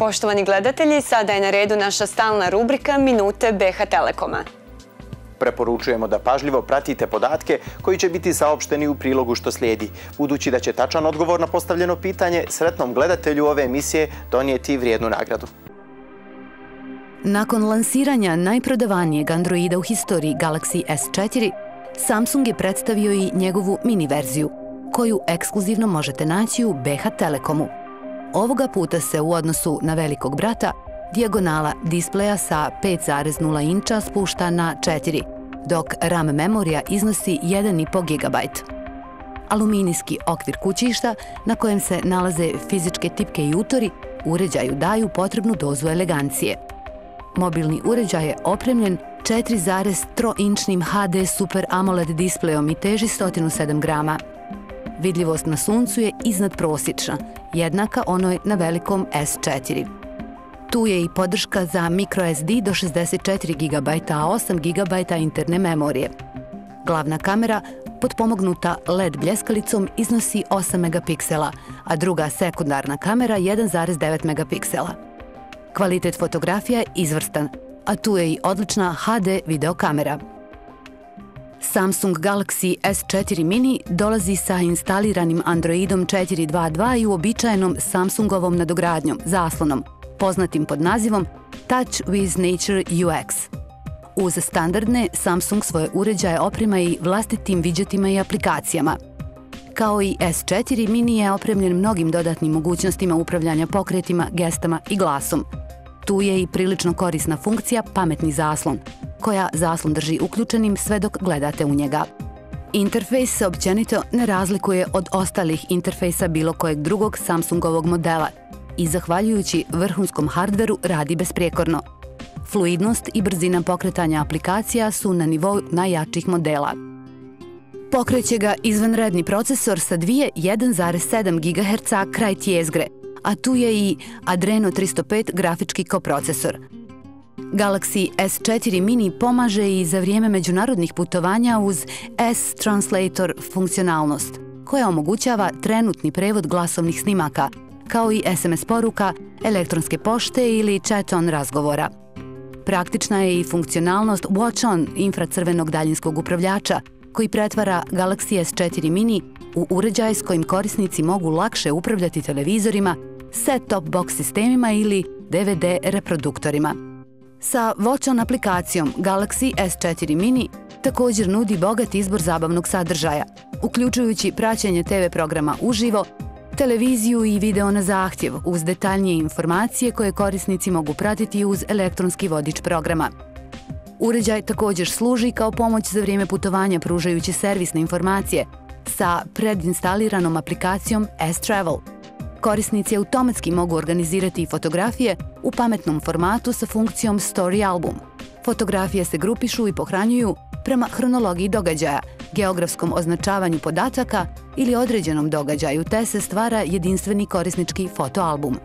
Poštovani gledatelji, sada je na redu naša stalna rubrika Minute BH Telekoma. Preporučujemo da pažljivo pratite podatke koji će biti saopšteni u prilogu što slijedi, budući da će tačan odgovor na postavljeno pitanje sretnom gledatelju ove emisije donijeti vrijednu nagradu. Nakon lansiranja najprodavanijeg Androida u historiji Galaxy S4, Samsung je predstavio i njegovu mini verziju, koju ekskluzivno možete naći u BH Telekomu. Ovoga puta se u odnosu na velikog brata dijagonala displeja sa 5,0 inča spušta na 4, dok RAM memorija iznosi 1,5 GB. Aluminijski okvir kućišta na kojem se nalaze fizičke tipke i utori uređaju daju potrebnu dozu elegancije. Mobilni uređaj je opremljen 4,3-inčnim HD Super AMOLED displejom i teži 107 grama. Vidljivost na suncu je iznadprosječna, jednaka onoj na velikom S4. Tu je i podrška za microSD do 64 GB, a 8 GB interne memorije. Glavna kamera, potpomognuta LED bljeskalicom, iznosi 8 megapiksela, a druga sekundarna kamera 1,9 megapiksela. Kvalitet fotografija je izvrstan, a tu je i odlična HD videokamera. Samsung Galaxy S4 Mini dolazi sa instaliranim Androidom 4.2.2 i uobičajenom Samsungovom nadogradnjom, zaslonom, poznatim pod nazivom Touch with Nature UX. Uz standardne, Samsung svoje uređaje oprema i vlastitim widgetima i aplikacijama. Kao i S4, Mini je opremljen mnogim dodatnim mogućnostima upravljanja pokretima, gestama i glasom. Tu je i prilično korisna funkcija pametni zaslon, koja zaslon drži uključenim sve dok gledate u njega. Interfejs se općenito ne razlikuje od ostalih interfejsa bilo kojeg drugog Samsungovog modela i zahvaljujući vrhunskom hardveru radi besprijekorno. Fluidnost i brzina pokretanja aplikacija su na nivou najjačih modela. Pokreće ga izvanredni procesor sa dvije 1,7 GHz kraj tjezgre, a tu je i Adreno 305 grafički koprocesor. Galaxy S4 Mini pomaže i za vrijeme međunarodnih putovanja uz S-Translator funkcionalnost, koja omogućava trenutni prevod glasovnih snimaka, kao i SMS poruka, elektronske pošte ili chat-on razgovora. Praktična je i funkcionalnost Watch-on infracrvenog daljinskog upravljača, koji pretvara Galaxy S4 Mini u uređaj s kojim korisnici mogu lakše upravljati televizorima, set-top box sistemima ili DVD reproduktorima. Sa Watch-on aplikacijom Galaxy S4 Mini također nudi bogat izbor zabavnog sadržaja, uključujući praćenje TV programa uživo, televiziju i video na zahtjev uz detaljnije informacije koje korisnici mogu pratiti uz elektronski vodič programa. Uređaj također služi kao pomoć za vrijeme putovanja pružajući servisne informacije sa predinstaliranom aplikacijom S-Travel. Korisnici automatski mogu organizirati fotografije u pametnom formatu sa funkcijom Story Album. Fotografije se grupišu i pohranjuju prema hronologiji događaja, geografskom označavanju podataka ili određenom događaju, te se stvara jedinstveni korisnički fotoalbum.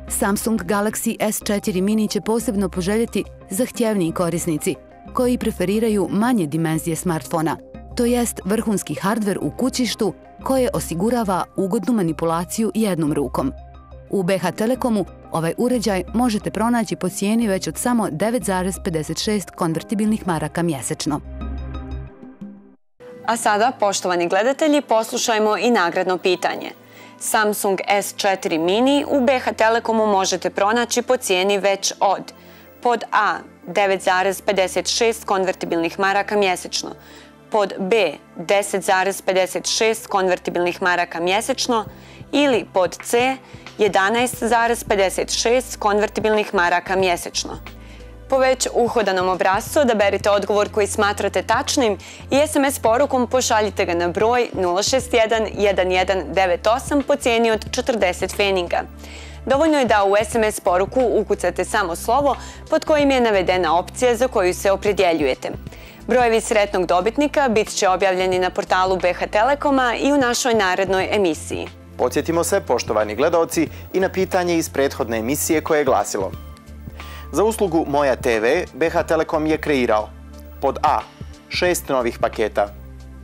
Samsung Galaxy S4 Mini će posebno poželjeti zahtjevniji korisnici koji preferiraju manje dimenzije smartfona, to jest vrhunski hardver u kućištu koje osigurava ugodnu manipulaciju jednom rukom. U BH Telekomu ovaj uređaj možete pronaći po cijeni već od samo 9,56 konvertibilnih maraka mjesečno. A sada, poštovani gledatelji, poslušajmo i nagradno pitanje. Samsung S4 Mini u BH Telekomu možete pronaći po cijeni već od pod A 9,56 konvertibilnih maraka mjesečno, pod B 10,56 konvertibilnih maraka mjesečno ili pod C 11,56 konvertibilnih maraka mjesečno. Po već uhodanom obrascu odaberite odgovor koji smatrate tačnim i SMS porukom pošaljite ga na broj 061 1198 po cijeni od 40 feninga. Dovoljno je da u SMS poruku ukucate samo slovo pod kojim je navedena opcija za koju se opredjeljujete. Brojevi sretnog dobitnika bit će objavljeni na portalu BH Telekoma i u našoj narednoj emisiji. Podsjetimo se, poštovani gledaoci, i na pitanje iz prethodne emisije koje je glasilo: za uslugu Moja TV BH Telekom je kreirao pod A 6 novih paketa,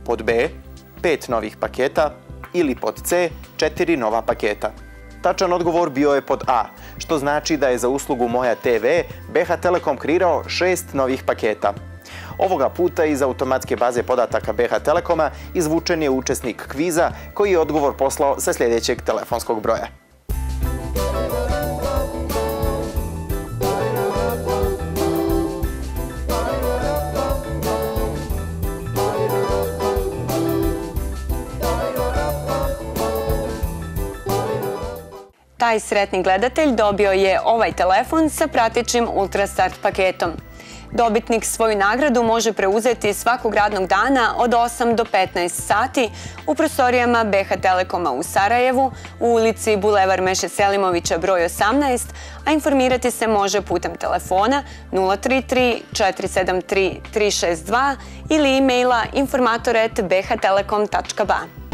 pod B 5 novih paketa ili pod C 4 nova paketa. Tačan odgovor bio je pod A, što znači da je za uslugu Moja TV BH Telekom kreirao 6 novih paketa. Ovoga puta iz automatske baze podataka BH Telekoma izvučen je učesnik kviza koji je odgovor poslao sa sljedećeg telefonskog broja. Taj sretni gledatelj dobio je ovaj telefon sa pratećim Ultrastart paketom. Dobitnik svoju nagradu može preuzeti svakog radnog dana od 8 do 15 sati u prostorijama BH Telekoma u Sarajevu, u ulici Bulevar Meše Selimovića broj 18, a informirati se može putem telefona 033 473 362 ili e-maila informator@bhtelekom.ba.